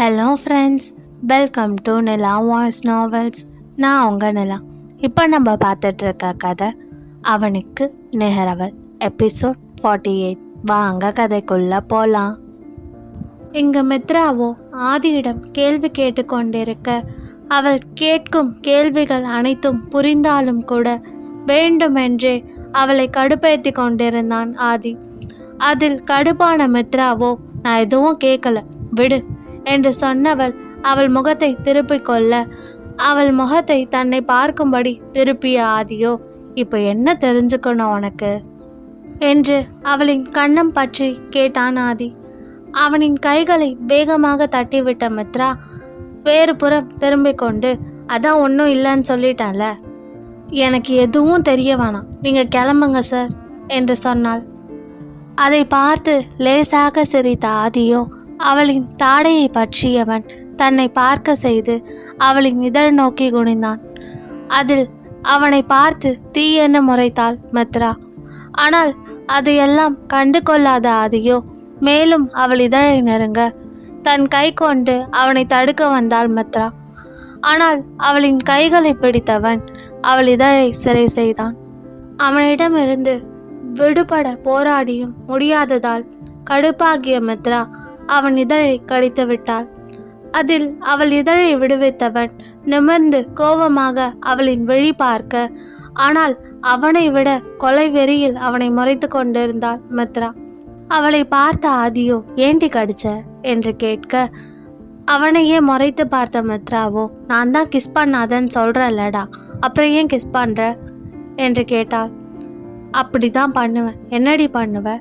Hello friends, welcome to Nila voice novels. நான் உங்கள் நிலா. இப்போ நம்ம பார்த்துட்ருக்க கதை அவனுக்கு நிகரவள், எபிசோட் 48. வாங்க கதைக்குள்ளே போகலாம். இங்கே மித்ராவோ ஆதியிடம் கேள்வி கேட்டுக்கொண்டிருக்க, அவள் கேட்கும் கேள்விகள் அனைத்தும் புரிந்தாலும் கூட வேண்டுமென்றே அவளை கடுப்பேற்றி கொண்டிருந்தான் ஆதி. அதில் கடுப்பான மித்ராவோ, நான் எதுவும் கேட்கல, விடு என்று சொன்னவள் அவள் முகத்தை திருப்பிக் கொள்ள, அவள் முகத்தை தன்னை பார்க்கும்படி திருப்பிய ஆதியோ, இப்போ என்ன தெரிஞ்சுக்கணும் உனக்கு என்று அவளின் கன்னம் பற்றி கேட்டான் ஆதி. அவனின் கைகளை வேகமாக தட்டிவிட்ட மித்ரா வேறு புறம் திரும்பிக் கொண்டு, அதான் ஒன்றும் இல்லைன்னு சொல்லிட்டேன்ல, எனக்கு எதுவும் தெரிய வேணாம், நீங்கள் கிளம்புங்க சார் என்று சொன்னாள். அதை பார்த்து லேசாக சிரித்த ஆதியோ, அவளின் தாடையை பற்றியவன் தன்னை பார்க்க செய்து அவளின் இதழ் நோக்கி குனிந்தான். அதில் அவனை பார்த்து தீயென முறைத்தாள் மித்ரா. ஆனால் அதையெல்லாம் கண்டு கொள்ளாத ஆதியோ மேலும் அவள் இதழை நெருங்க தன் கை கொண்டு அவனை தடுக்க வந்தாள் மித்ரா. ஆனால் அவளின் கைகளை பிடித்தவன் அவள் இதழை சிறை செய்தான். அவனிடமிருந்து விடுபட போராடியும் முடியாததால் கடுப்பாகிய மித்ரா அவன் இதழை கடித்து விட்டாள். அதில் அவள் இதழை விடுவித்தவன் நிமிர்ந்து கோபமாக அவளின் விழி பார்க்க, ஆனால் அவனை விட கொலை வெறியில் அவனை முறைத்து கொண்டிருந்தாள் மித்ரா. அவளை பார்த்த ஆதியோ, ஏண்டி கடிச்ச என்று கேட்க, அவனையே முறைத்து பார்த்த மித்ராவோ, நான் தான் கிஸ் பண்ணாதன்னு சொல்கிறேன்லடா, அப்புறம் ஏன் கிஸ் பண்ணுற என்று கேட்டாள். அப்படி தான் பண்ணுவேன், என்னடி பண்ணுவ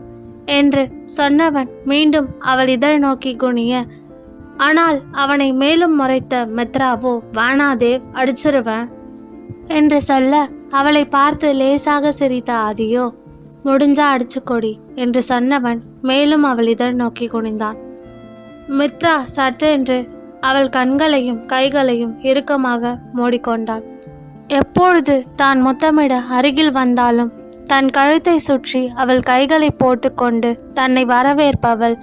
என்று சொன்னவன் மீண்டும் அவள் இதழ் நோக்கி குனிய, ஆனால் அவனை மேலும் முறைத்த மித்ராவோ, வேணாதேவ், அடிச்சிருவேன் என்று சொல்ல, அவளை பார்த்து லேசாக சிரித்த ஆதியோ, முடிஞ்சா அடிச்சுக்கொடி என்று சொன்னவன் மேலும் அவள் இதழ் நோக்கி குனிந்தான். மித்ரா சற்றென்று அவள் கண்களையும் கைகளையும் இறுக்கமாக மூடிக்கொண்டாள். எப்பொழுது தான் முத்தமிட அருகில் வந்தாலும் தன் கழுத்தை சுற்றி அவள் கைகளை போட்டுக்கொண்டு தன்னை வரவேற்பவள்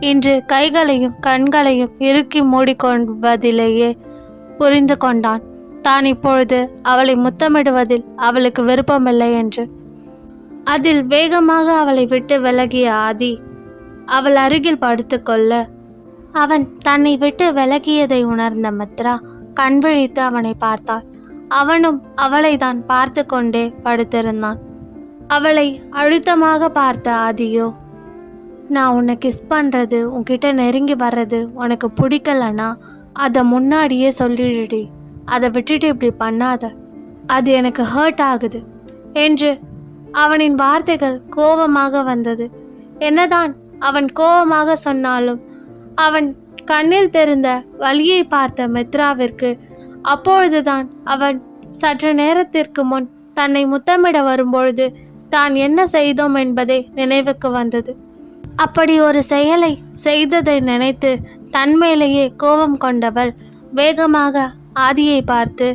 இன்று கைகளையும் கண்களையும் இறுக்கி மூடிக்கொள்வதிலேயே புரிந்து கொண்டான் தான் இப்பொழுது அவளை முத்தமிடுவதில் அவளுக்கு விருப்பமில்லை என்று. அதில் வேகமாக அவளை விட்டு விலகிய ஆதி அவள் அருகில் படுத்துக்கொள்ள, அவன் தன்னை விட்டு விலகியதை உணர்ந்த மித்ரா கண் விழித்து அவனை பார்த்தாள். அவனும் அவளை தான் பார்த்து கொண்டே படுத்திருந்தான். அவளை அழுத்தமாக பார்த்த ஆதியோ, நான் உன்னை கிஸ் பண்ணுறது, உன்கிட்ட நெருங்கி வர்றது உனக்கு பிடிக்கலன்னா அதை முன்னாடியே சொல்லிடுடி, அதை விட்டுட்டு இப்படி பண்ணாத, அது எனக்கு ஹர்ட் ஆகுது என்று அவனின் வார்த்தைகள் கோபமாக வந்தது. என்னதான் அவன் கோபமாக சொன்னாலும் அவன் கண்ணில் தெரிந்த வலியை பார்த்த மித்ராவிற்கு அப்பொழுதுதான் அவன் சற்று நேரத்திற்கு முன் தன்னை முத்தமிட வரும்பொழுது தான் என்ன செய்தோம் என்பதை நினைவுக்கு வந்தது. அப்படி ஒரு செயலை செய்ததை நினைத்து தன்மேலேயே கோபம் கொண்டவள் வேகமாக ஆதியை பார்த்து,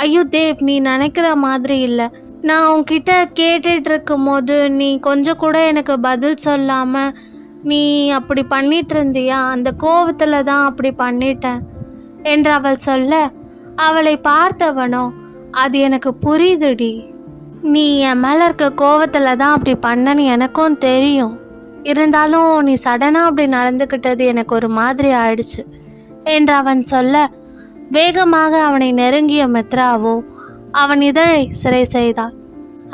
ஐயோ தேவ், நீ நினைக்கிற மாதிரி இல்லை, நான் உன்கிட்ட கேட்டுட்டு இருக்கும் போது நீ கொஞ்சம் கூட எனக்கு பதில் சொல்லாமல் நீ அப்படி பண்ணிட்டு இருந்தியா, அந்த கோபத்தில் தான் அப்படி பண்ணிட்டேன் என்று அவள் சொல்ல, அவளை பார்த்தவனோ, அது எனக்கு புரியுதுடி, நீ என் மேலே இருக்க கோவத்தில் தான் அப்படி பண்ணன்னு எனக்கும் தெரியும், இருந்தாலும் நீ சடனாக அப்படி நடந்துக்கிட்டது எனக்கு ஒரு மாதிரி ஆயிடுச்சு என்று அவன் சொல்ல, வேகமாக அவனை நெருங்கிய மித்ராவோ அவன் இதழை சிறை செய்தாள்.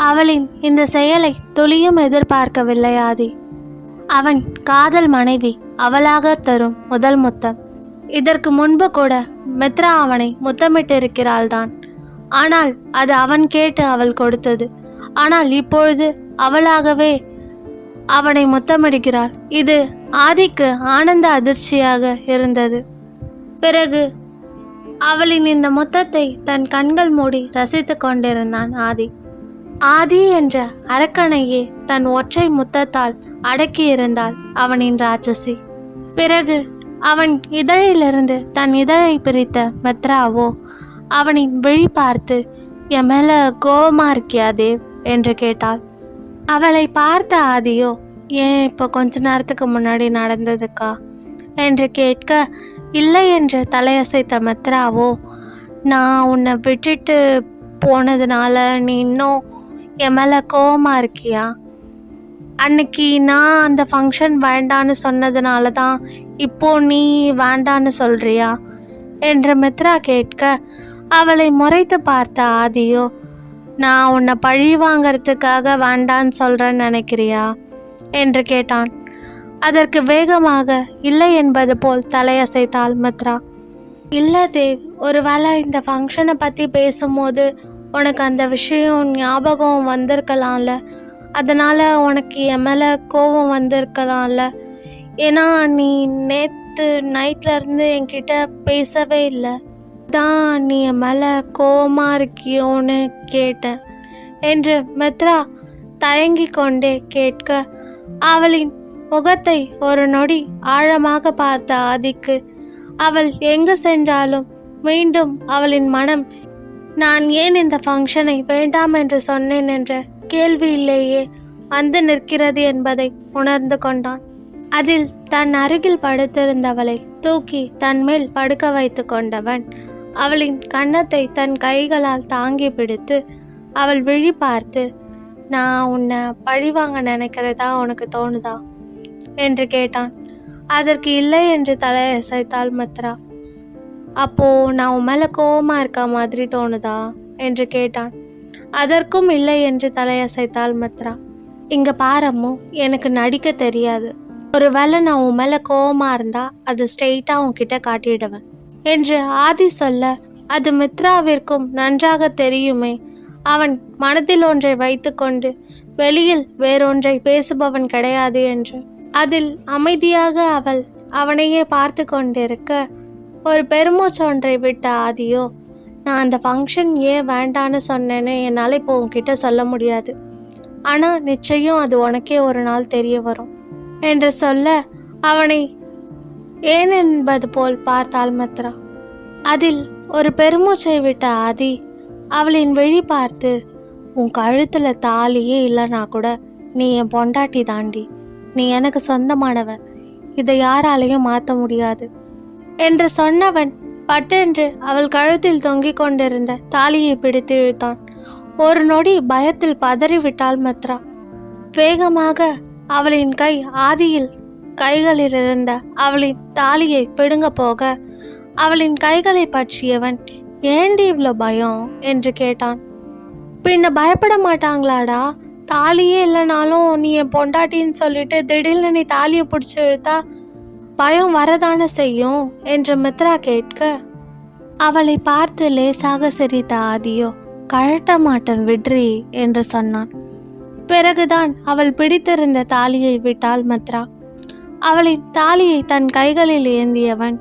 அவளின் இந்த செயலை துளியும் எதிர்பார்க்கவில்லை ஆதி. அவன் காதல் மனைவி, அவளாக தரும் முதல் முத்தம். இதற்கு முன்பு கூட மித்ரா அவனை முத்தமிட்டிருக்கிறாள் தான், ஆனால் அது அவன் கேட்டு அவள் கொடுத்தது. ஆனால் இப்பொழுது அவளாகவே அவனை முத்தமிடுகிறாள். இது ஆதிக்கு ஆனந்த அதிர்ச்சியாக இருந்தது. பிறகு அவளின் இந்த முத்தத்தை தன் கண்கள் மூடி ரசித்து கொண்டிருந்தான் ஆதி. ஆதி என்ற அரக்கனையே தன் ஒற்றை முத்தத்தால் அடக்கியிருந்தாள் அவனின் ராட்சசி. பிறகு அவன் இதழிலிருந்து தன் இதழை பிரித்த மித்ராவோ அவனின் விழி பார்த்து, என் மேலே கோபமாக இருக்கியா தேவ் என்று கேட்டாள். அவளை பார்த்த ஆதியோ, ஏன் இப்போ கொஞ்ச நேரத்துக்கு முன்னாடி நடந்ததுக்கா என்று கேட்க, இல்லை என்று தலையசைத்த மித்ராவோ, நான் உன்னை விட்டுட்டு போனதுனால நீ இன்னும் என் மேலே கோவமாக இருக்கியா? அன்னைக்கு நான் அந்த ஃபங்க்ஷன் வேண்டான்னு சொன்னதுனால தான் இப்போ நீ வேண்டான்னு சொல்றியா என்று மித்ரா கேட்க, அவளை முறைத்து பார்த்த ஆதியோ, நான் உன்னை பழி வாங்கிறதுக்காக வேண்டான்னு சொல்கிறேன்னு நினைக்கிறியா என்று கேட்டான். அதற்கு வேகமாக இல்லை என்பது போல் தலையசைத்தாள் மித்ரா. இல்லை தேவ், ஒருவேளை இந்த ஃபங்க்ஷனை பற்றி பேசும்போது உனக்கு அந்த விஷயம் ஞாபகம் வந்திருக்கலாம்ல, அதனால் உனக்கு என் மேலே கோபம் வந்திருக்கலாம்ல. ஏன்னா நீ நேற்று நைட்லேருந்து என்கிட்ட பேசவே இல்லை, தான் நீ என் மேலே கோபமாக இருக்கியோன்னு கேட்டேன் என்று மித்ரா தயங்கி கொண்டே கேட்க, அவளின் முகத்தை ஒரு நொடி ஆழமாக பார்த்த ஆதிக்கு அவள் எங்கு சென்றாலும் மீண்டும் அவளின் மனம் நான் ஏன் இந்த ஃபங்க்ஷனை வேண்டாம் என்று சொன்னேன் என்ற கேள்வியிலேயே வந்து நிற்கிறது என்பதை உணர்ந்து கொண்டான். அதில் தன் அருகில் படுத்திருந்தவளை தூக்கி தன் மேல் படுக்க வைத்து கொண்டவன் அவளின் கன்னத்தை தன் கைகளால் தாங்கி பிடித்து அவள் விழி பார்த்து, நான் உன்னை பழிவாங்க நினைக்கிறதா உனக்கு தோணுதா என்று கேட்டான். அதற்கு இல்லை என்று தலையசைத்தாள் மித்ரா. அப்போ நான் உன் மேலே கோவமாக இருக்க மாதிரி தோணுதா என்று கேட்டான். அதற்கும் இல்லை என்று தலையசைத்தாள் மித்ரா. இங்கே பாரம்மோ, எனக்கு நடிக்க தெரியாது. ஒருவேளை நான் உன் மேலே கோவமாக இருந்தா அது ஸ்ட்ரெயிட்டாக உன்கிட்ட காட்டிடுவேன் என்று ஆதி சொல்ல, அது மித்ராவிற்கும் நன்றாக தெரியுமே, அவன் மனதில் ஒன்றை வைத்து கொண்டு வெளியில் வேறொன்றை பேசுபவன் கிடையாது என்று. அதில் அமைதியாக அவள் அவனையே பார்த்து கொண்டிருக்க, ஒரு பெருமூச்சொன்றை விட்ட ஆதியோ, நான் அந்த ஃபங்க்ஷன் ஏன் வேண்டான்னு சொன்னேன்னு என்னால் இப்போ உன்கிட்ட சொல்ல முடியாது, ஆனால் நிச்சயம் அது உனக்கே ஒரு நாள் தெரிய வரும் என்று சொல்ல, அவனை ஏன் என்பது போல் பார்த்தாள் மித்ரா. அதில் ஒரு பெருமூச்சை விட்ட ஆதி அவளின் விழி பார்த்து, உன் கழுத்தில் தாலியே இல்லைனா கூட நீ என் பொண்டாட்டி தாண்டி, நீ எனக்கு சொந்தமானவன், இதை யாராலையும் மாற்ற முடியாது என்று சொன்னவன் பட்டென்று அவள் கழுத்தில் தொங்கிக் கொண்டிருந்த தாலியை பிடித்து இழுத்தான். ஒரு நொடி பயத்தில் பதறிவிட்டாள் மித்ரா. வேகமாக அவளின் கை ஆதியில் கைகளில் இருந்த அவளின் தாலியை பிடுங்க போக, அவளின் கைகளை பற்றியவன் ஏண்டி இவ்வளோ பயம் என்று கேட்டான். பின்ன பயப்பட மாட்டாங்களாடா? தாலியே இல்லைனாலும் நீ என் பொண்டாட்டின்னு சொல்லிட்டு திடீர்னு நீ தாலியை பிடிச்சி இழுத்தா பயம் வரதானே செய்யும் என்று மித்ரா கேட்க, அவளை பார்த்து லேசாக சிரித்த ஆதியோ, கழட்ட மாட்டேன் விட்ரி என்று சொன்னான். பிறகுதான் அவள் பிடித்திருந்த தாலியை விட்டாள் மித்ரா. அவளின் தாலியை தன் கைகளில் ஏந்தியவன்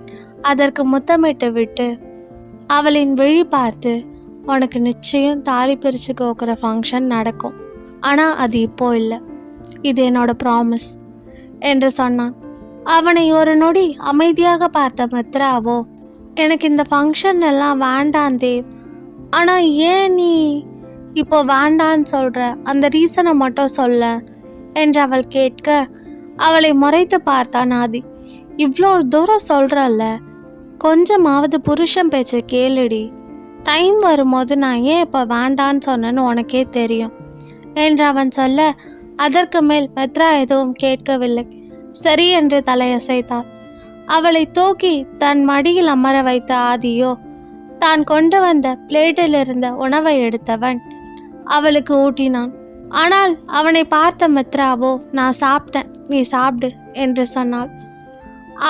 அதற்கு முத்தமிட்டு விட்டு அவளின் விழி பார்த்து, உனக்கு நிச்சயம் தாலி பிரித்து கோக்குற ஃபங்க்ஷன் நடக்கும், ஆனால் அது இப்போ இல்லை, இது என்னோட ப்ராமிஸ் என்று சொன்னான். அவனை ஒரு நொடி அமைதியாக பார்த்த மித்ராவோ, எனக்கு இந்த ஃபங்க்ஷன் எல்லாம் வேண்டாம் தேவ், ஆனால் ஏன் நீ இப்போ வேண்டான்னு சொல்கிற, அந்த ரீசனை மட்டும் சொல்ல என்று அவள் கேட்க, அவளை முறைத்து பார்த்தான் ஆதி. இவ்வளோ தூரம் சொல்கிறல்ல, கொஞ்சமாவது புருஷன் பேச்சை கேளுடி, டைம் வரும்போது நான் ஏன் இப்போ வேண்டான்னு சொன்னேன்னு உனக்கே தெரியும் என்று அவன் சொல்ல, அதற்கு மேல் மித்ரா எதுவும் கேட்கவில்லை. சரி என்று தலையசைத்தாள். அவளை தூக்கி தன் மடியில் அமர வைத்த ஆதியோ, தான் கொண்டு வந்த பிளேட்டில் இருந்த உணவை எடுத்தவன் அவளுக்கு ஊட்டினான். ஆனால் அவனை பார்த்த மித்ராவோ, நான் சாப்பிட்டேன், நீ சாப்பிடு என்று சொன்னாள்.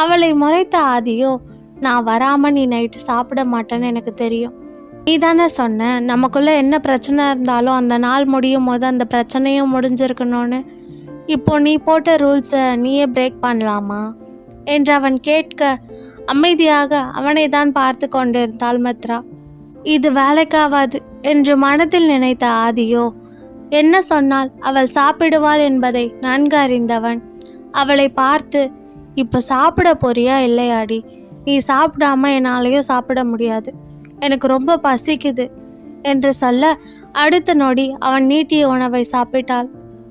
அவளை முறைத்த ஆதியோ, நான் வராமல் நீ நைட்டு சாப்பிட மாட்டேன்னு எனக்கு தெரியும், நீ தானே சொன்ன நமக்குள்ளே என்ன பிரச்சனை இருந்தாலும் அந்த நாள் முடியும் போது அந்த பிரச்சனையும் முடிஞ்சிருக்கணும்னு, இப்போ நீ போட்ட ரூல்ஸை நீயே பிரேக் பண்ணலாமா என்று அவன் கேட்க, அமைதியாக அவனை தான் பார்த்து கொண்டிருந்தாள் மித்ரா. இது வேலைக்காவாது என்று மனதில் நினைத்த ஆதியோ, என்ன சொன்னால் அவள் சாப்பிடுவாள் என்பதை நன்கு அறிந்தவன் அவளை பார்த்து, இப்போ சாப்பிட போறியா இல்லையாடி, நீ சாப்பிடாம என்னாலையும் சாப்பிட முடியாது, எனக்கு ரொம்ப பசிக்குது என்று சொல்ல, அடுத்த நொடி அவன் நீட்டிய உணவை சாப்பிட்டாள்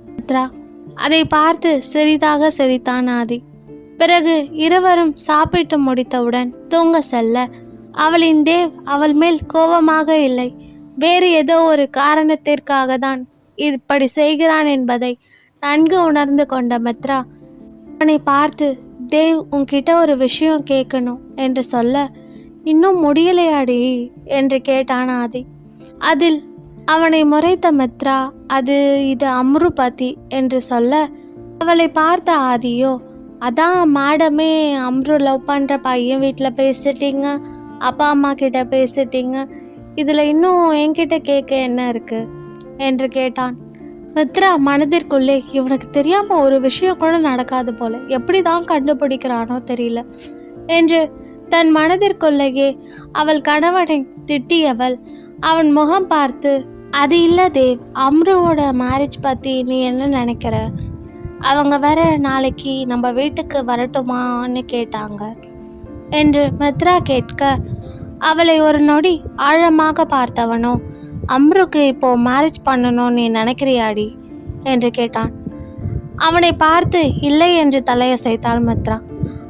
மித்ரா. அதை பார்த்து சிறிதாக சிரித்தான் ஆதி. பிறகு இருவரும் சாப்பிட்டு முடித்தவுடன் தூங்க செல்ல அவளின் தேவ் அவள் மேல் கோபமாக இல்லை, வேறு ஏதோ ஒரு காரணத்திற்காக தான் இப்படி செய்கிறான் என்பதை நன்கு உணர்ந்து கொண்ட மித்ரா அவனை பார்த்து, தேவ் உன்கிட்ட ஒரு விஷயம் கேட்கணும் என்று சொல்ல, இன்னும் முடியலையாடி என்று கேட்டான் ஆதி. அதில் அவனை முறைத்த மித்ரா, இது அம்ரு பத்தி என்று சொல்ல, அவளை பார்த்த ஆதியோ, அதான் மேடமே அம்ரு லவ் பண்ணுற பையன் வீட்டில் பேசிட்டீங்க, அப்பா அம்மா கிட்ட பேசிட்டீங்க, இதில் இன்னும் என்கிட்ட கேட்க என்ன இருக்கு என்று கேட்டான். மித்ரா மனதிற்குள்ளே, இவனுக்கு தெரியாம ஒரு விஷயம் கூட நடக்காது போல, எப்படி தான் கண்டுபிடிக்கிறானோ தெரியல என்று தன் மனதிற்குள்ளேயே அவள் கணவனை திட்டியவள் அவன் முகம் பார்த்து, அது இல்லை தேவ், அம்ருவோட மேரேஜ் பற்றி நீ என்ன நினைக்கிற? அவங்க வேற நாளைக்கு நம்ம வீட்டுக்கு வரட்டுமான்னு கேட்டாங்க என்று மித்ரா கேட்க, அவளை ஒரு நொடி ஆழமாக பார்த்தவனோ, அம்ருக்கு இப்போ மேரேஜ் பண்ணணும் நீ நினைக்கிறியாடி என்று கேட்டான். அவனை பார்த்து இல்லை என்று தலையசைத்தாள் மித்ரா.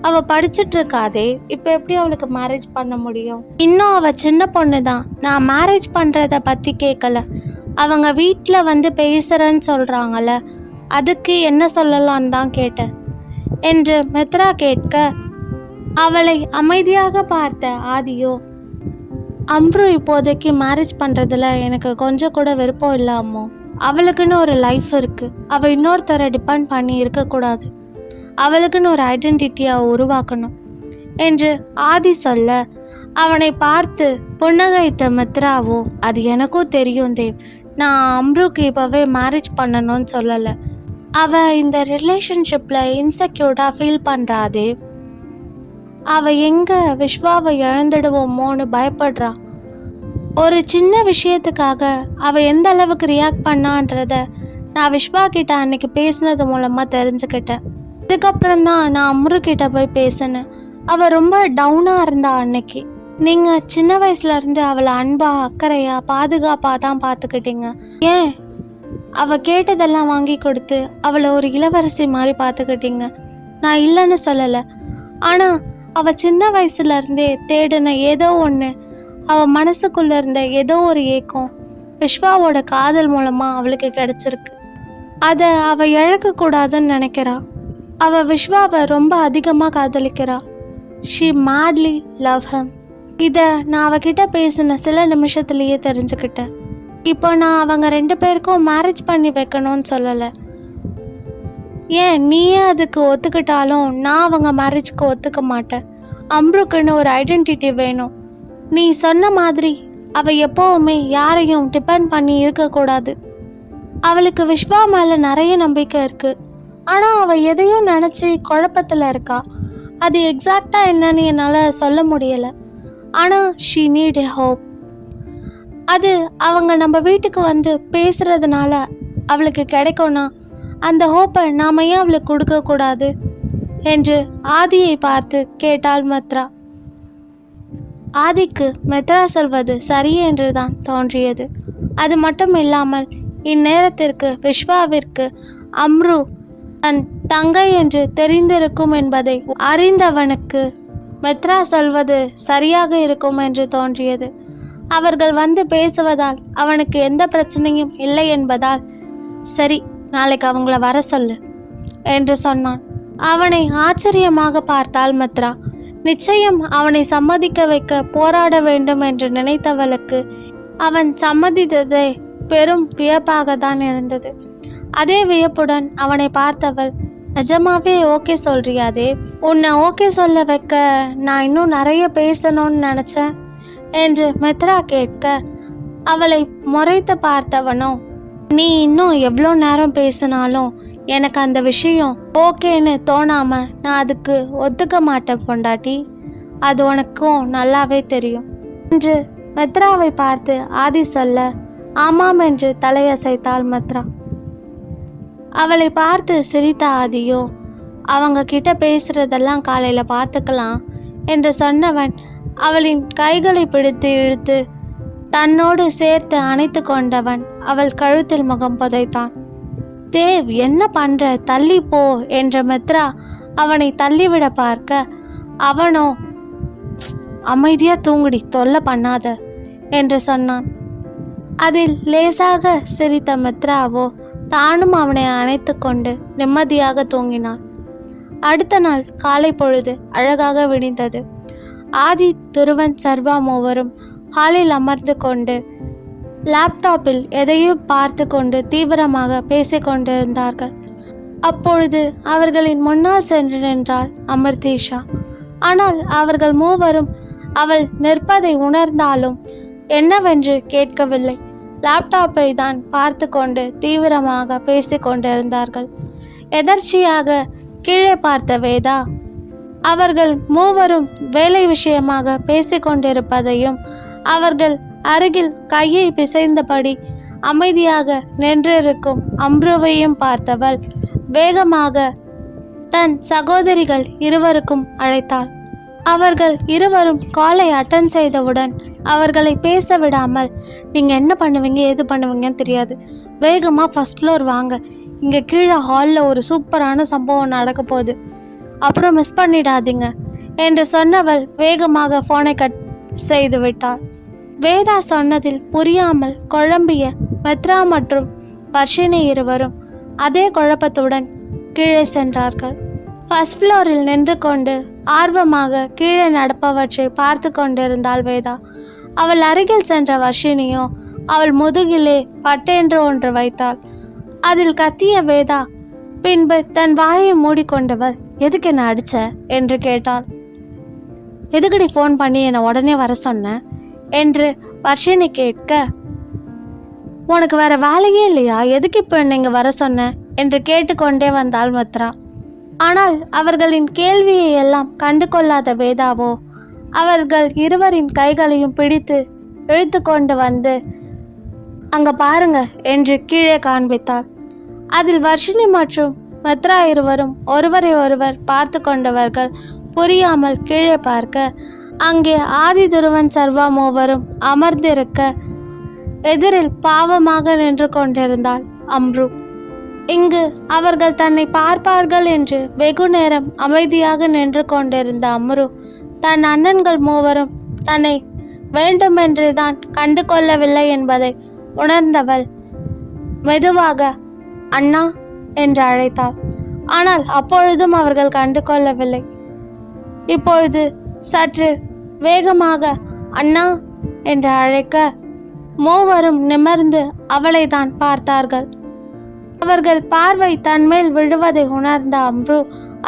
அவள் படிச்சுட்டு இருக்காதே, இப்போ எப்படி அவளுக்கு மேரேஜ் பண்ண முடியும்? இன்னும் அவள் சின்ன பொண்ணு தான். நான் மேரேஜ் பண்ணுறத பற்றி கேட்கல, அவங்க வீட்டில் வந்து பேசுகிறேன்னு சொல்கிறாங்கல்ல, அதுக்கு என்ன சொல்லலான்னு தான் கேட்டேன் என்று மித்ரா கேட்க, அவளை அமைதியாக பார்த்த ஆதியோ, அம்ரு இப்போதைக்கு மேரேஜ் பண்ணுறதுல எனக்கு கொஞ்சம் கூட விருப்பம் இல்லை அம்மோ. அவளுக்குன்னு ஒரு லைஃப் இருக்குது, அவள் இன்னொருத்தரை டிபெண்ட் பண்ணி இருக்கக்கூடாது, அவளுக்குன்னு ஒரு ஐடென்டிட்டியை உருவாக்கணும் என்று ஆதி சொல்ல, அவனை பார்த்து புன்னகைத்த மித்ராவோ, அது எனக்கும் தெரியும் தேவ், நான் அம்ருக்கு இப்போவே மேரேஜ் பண்ணணும்னு சொல்லலை, அவள் இந்த ரிலேஷன்ஷிப்பில் இன்செக்யூர்டாக ஃபீல் பண்ணுறா தேவ், அவள் எங்கே விஸ்வாவை இழந்துடுவோமோன்னு பயப்படுறா. ஒரு சின்ன விஷயத்துக்காக அவள் எந்த அளவுக்கு ரியாக்ட் பண்ணான்றத நான் விஸ்வா கிட்ட அன்னைக்கு பேசினது மூலமாக தெரிஞ்சுக்கிட்டேன். அதுக்கப்புறம் தான் நான் அம்ரு கிட்ட போய் பேசினேன். அவள் ரொம்ப டவுனாக இருந்தா அன்னைக்கு. நீங்கள் சின்ன வயசுலேருந்து அவளை அன்பாக அக்கறையாக பாதுகாப்பாக தான் பார்த்துக்கிட்டீங்க. ஏன் அவள் கேட்டதெல்லாம் வாங்கி கொடுத்து அவளை ஒரு இளவரசி மாதிரி பார்த்துக்கிட்டீங்க. நான் இல்லைன்னு சொல்லலை, ஆனால் அவள் சின்ன வயசுலேருந்தே தேடின ஏதோ ஒன்று, அவள் மனசுக்குள்ளே இருந்த ஏதோ ஒரு ஏக்கம் விஸ்வாவோட காதல் மூலமாக அவளுக்கு கிடைச்சிருக்கு. அதை அவள் இழக்கக்கூடாதுன்னு நினைக்கிறா. அவள் விஸ்வாவை ரொம்ப அதிகமாக காதலிக்கிறா. ஷீ மேட்லி லவ் ஹம். இதை நான் அவகிட்ட பேசின சில நிமிஷத்துலேயே தெரிஞ்சுக்கிட்டேன். இப்போ நான் அவங்க 2 பேருக்கும் மேரேஜ் பண்ணி வைக்கணும்னு சொல்லலை, ஏன் நீயே அதுக்கு ஒத்துக்கிட்டாலும் நான் அவங்க மேரேஜ்க்கு ஒத்துக்க மாட்டேன். அம்ருக்குன்னு ஒரு ஐடென்டிட்டி வேணும். நீ சொன்ன மாதிரி அவள் எப்போவுமே யாரையும் டிபெண்ட் பண்ணி இருக்கக்கூடாது. அவளுக்கு விஸ்வா மேலே நிறைய நம்பிக்கை இருக்குது, ஆனால் அவள் எதையும் நினச்சி குழப்பத்தில் இருக்கா. அது எக்ஸாக்டாக என்னன்னு என்னால் சொல்ல முடியலை, ஆனால் ஷீ நீட் எ ஹோப். அது அவங்க நம்ம வீட்டுக்கு வந்து பேசுகிறதுனால அவளுக்கு கிடைக்கும்னா அந்த ஹோப்பை நாம் ஏன் அவளுக்கு கொடுக்கக்கூடாது என்று ஆதியை பார்த்து கேட்டாள் மித்ரா. ஆதிக்கு மித்ரா சொல்வது சரி என்று தான் தோன்றியது. அது மட்டும் இல்லாமல் இந்நேரத்திற்கு விஸ்வாவிற்கு அம்ரு தன் தங்கை என்று தெரிந்திருக்கும் என்பதை அறிந்தவனுக்கு மித்ரா சொல்வது சரியாக இருக்கும் என்று தோன்றியது. அவர்கள் வந்து பேசுவதால் அவனுக்கு எந்த பிரச்சனையும் இல்லை என்பதால், சரி நாளைக்கு அவங்கள வர சொல்லு என்று சொன்னான். அவனை ஆச்சரியமாக பார்த்தாள் மித்ரா. நிச்சயம் அவனை சம்மதிக்க வைக்க போராட வேண்டும் என்று நினைத்தவளுக்கு அவன் சம்மதித்ததே பெரும் வியப்பாக தான் இருந்தது. அதே வியப்புடன் அவனை பார்த்தவள், நிஜமாவே ஓகே சொல்றியாதே? உன்னை ஓகே சொல்ல வைக்க நான் இன்னும் நிறைய பேசணும்னு நினச்சேன் என்று மித்ரா கேட்க, அவளை முறைத்து பார்த்தவனோ, நீ இன்னும் எவ்வளோ நேரம் பேசினாலும் எனக்கு அந்த விஷயம் ஓகேன்னு தோணாம நான் அதுக்கு ஒத்துக்க மாட்டேன் பொண்டாட்டி, அது உனக்கும் நல்லாவே தெரியும் என்று மித்ராவை பார்த்து ஆதி சொல்ல, ஆமாம் என்று தலையசைத்தாள் மித்ரா. அவளை பார்த்து சிரித்த ஆதியோ, அவங்க கிட்ட பேசுறதெல்லாம் காலையில் பார்த்துக்கலாம் என்று சொன்னவன் அவளின் கைகளை பிடித்து இழுத்து தன்னோடு சேர்த்து அணைத்து கொண்டவன் அவள் கழுத்தில் முகம் புதைத்தான். தேவ் என்ன பண்ற, தள்ளி போ என்ற மித்ரா அவனை தள்ளிவிட பார்க்க அவனோ அமைதியா தூங்குடி, தொல்லை பண்ணாத என்று சொன்னான். அதில் லேசாக சிரித்த மித்ராவோ தானும் அவனை அணைத்து கொண்டு நிம்மதியாக தூங்கினான். அடுத்த நாள் காலை பொழுது அழகாக விடிந்தது. ஆதி, துருவன், சர்வா மூவரும் ஹாலில் அமர்ந்து கொண்டு லேப்டாப்பில் எதையும் பார்த்து கொண்டு தீவிரமாக பேசிக்கொண்டிருந்தார்கள். அப்பொழுது அவர்களின் முன்னால் சென்று நின்றாள் அமிர்தேஷா. ஆனால் அவர்கள் மூவரும் அவள் நிற்பதை உணர்ந்தாலும் என்னவென்று கேட்கவில்லை. லேப்டாப்பை தான் பார்த்து கொண்டு தீவிரமாக பேசிக்கொண்டிருந்தார்கள். எதர்ச்சியாக கீழே பார்த்த வேதா அவர்கள் மூவரும் வேலை விஷயமாக பேசிக்கொண்டிருப்பதையும் அவர்கள் அருகில் கையை பிசைந்தபடி அமைதியாக நின்றிருக்கும் அம்ருவையும் பார்த்தவள் வேகமாக தன் சகோதரிகள் இருவருக்கும் அழைத்தாள். அவர்கள் இருவரும் காலை அட்டன் செய்தவுடன் அவர்களை பேச விடாமல், நீங்கள் என்ன பண்ணுவீங்க ஏது பண்ணுவீங்கன்னு தெரியாது, வேகமாக ஃபர்ஸ்ட் ஃப்ளோர் வாங்க, இங்கே கீழே ஹாலில் ஒரு சூப்பரான சம்பவம் நடக்க போகுது, அப்புறம் மிஸ் பண்ணிடாதீங்க என்று சொன்னவள் வேகமாக ஃபோனை கட் செய்து விட்டாள். வேதா சொன்னதில் புரியாமல் குழம்பிய மித்ரா மற்றும் வர்ஷினி இருவரும் அதே குழப்பத்துடன் கீழே சென்றார்கள். ஃபர்ஸ்ட் ஃப்ளோரில் நின்று கொண்டு ஆர்வமாக கீழே நடப்பவற்றை பார்த்து கொண்டிருந்தாள் வேதா. அவள் அருகில் சென்ற வர்ஷினியோ அவள் முதுகிலே பட்டென்று ஒன்று வைத்தாள். அதில் கத்திய வேதா பின்பு தன் வாயை மூடிக்கொண்டவள், எதுக்கு என்ன அடிச்ச என்று கேட்டாள். எதுக்கடி ஃபோன் பண்ணி என்னை உடனே வர சொன்ன என்று வர்ஷினி கேட்க, உனக்கு வேற வேலையே இல்லையா, எதுக்கு இப்போ என்ன இங்கே வர சொன்ன என்று கேட்டுக்கொண்டே வந்தாள் மித்ரா. ஆனால் அவர்களின் கேள்வியை எல்லாம் கண்டு கொள்ளாத வேதாவோ அவர்கள் இருவரின் கைகளையும் பிடித்து இழுத்து கொண்டு வந்து அங்கே பாருங்க என்று கீழே காண்பித்தாள். அதில் வர்ஷினி மற்றும் மித்ரா இருவரும் ஒருவரை ஒருவர் பார்த்து கொண்டவர்கள் புரியாமல் கீழே பார்க்க, அங்கே ஆதி, துருவன், சர்வா மூவரும் அமர்ந்திருக்க எதிரில் பாவமாக நின்று கொண்டிருந்தாள் அம்ரு. இங்கு அவர்கள் தன்னை பார்ப்பார்கள் என்று வெகு நேரம் அமைதியாக நின்று கொண்டிருந்த அம்ரு தன் அண்ணன்கள் மூவரும் தன்னை வேண்டுமென்று தான் கண்டு கொள்ளவில்லை என்பதை உணர்ந்தவள் மெதுவாக அண்ணா என்று அழைத்தாள். ஆனால் அப்பொழுதும் அவர்கள் கண்டு கொள்ளவில்லை. இப்பொழுது சற்று வேகமாக அண்ணா என்று அழைக்க மூவரும் நிமிர்ந்து அவளை தான் பார்த்தார்கள். அவர்கள் பார்வை தன்மேல் விழுவதை உணர்ந்த அம்ரு,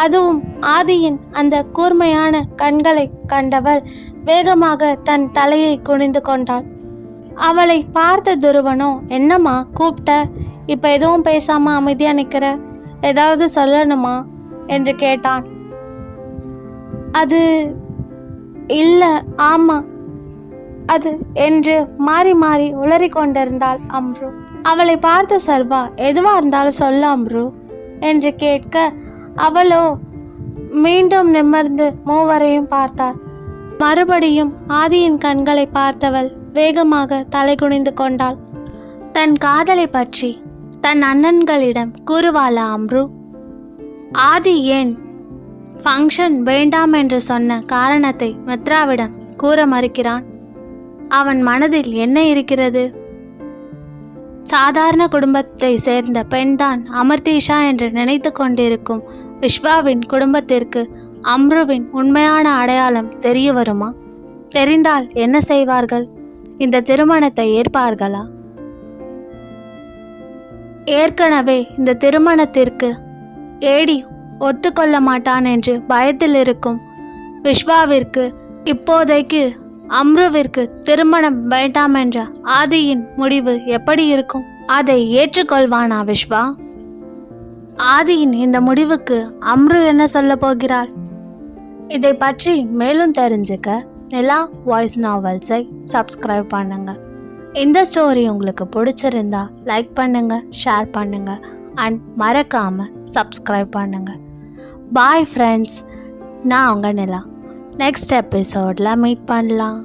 அதுவும் ஆதியின் அந்த கூர்மையான கண்களை கண்டவள் வேகமாக தன் தலையை குனிந்து கொண்டாள். அவளை பார்த்த துருவனோ, என்னம்மா கூப்பிட்ட, இப்போ எதுவும் பேசாம அமைதியா நிற்கிற, ஏதாவது சொல்லணுமா என்று கேட்டான். அது இல்லை, ஆமா அது என்று மாறி மாறி உளறி கொண்டிருந்தாள் அம்ரு. அவளை பார்த்த சர்வா, எதுவா இருந்தாலும் சொல்ல அம்ரு என்று கேட்க அவளோ மீண்டும் நிமிர்ந்து மூவரையும் பார்த்தாள். மறுபடியும் ஆதியின் கண்களை பார்த்தவள் வேகமாக தலை குனிந்து கொண்டாள். தன் காதலை பற்றி தன் அண்ணன்களிடம் கூறுவாளா அம்ரு? ஆதி ஏன் ஃபங்க்ஷன் வேண்டாம் என்று சொன்ன காரணத்தை மித்ராவிடம் கூற மறுக்கிறான்? அவன் மனதில் என்ன இருக்கிறது? சாதாரண குடும்பத்தை சேர்ந்த பெண்தான் அமிர்தேஷா என்று நினைத்து கொண்டிருக்கும் விஸ்வாவின் குடும்பத்திற்கு அம்ருவின் உண்மையான அடையாளம் தெரிய வருமா? தெரிந்தால் என்ன செய்வார்கள்? இந்த திருமணத்தை ஏற்பார்களா? ஏற்கனவே இந்த திருமணத்திற்கு ஏடி ஒத்துக்கொள்ள மாட்டான் என்று பயத்தில் இருக்கும் விஸ்வாவிற்கு இப்போதைக்கு அம்ருவிற்கு திருமணம் வேண்டாம் என்ற ஆதியின் முடிவு எப்படி இருக்கும்? அதை ஏற்றுக்கொள்வானா விஸ்வா? ஆதியின் இந்த முடிவுக்கு அம்ரு என்ன சொல்ல போகிறாள்? இதை பற்றி மேலும் தெரிஞ்சுக்க நிலா வாய்ஸ் நாவல்ஸை சப்ஸ்கிரைப் பண்ணுங்க. இந்த ஸ்டோரி உங்களுக்கு பிடிச்சிருந்தா லைக் பண்ணுங்க, ஷேர் பண்ணுங்க அண்ட் மறக்காம சப்ஸ்கிரைப் பண்ணுங்க. பாய் ஃப்ரெண்ட்ஸ், நான் உங்கள் நிலா. நெக்ஸ்ட் எபிசோடில் மீட் பண்ணலாம்.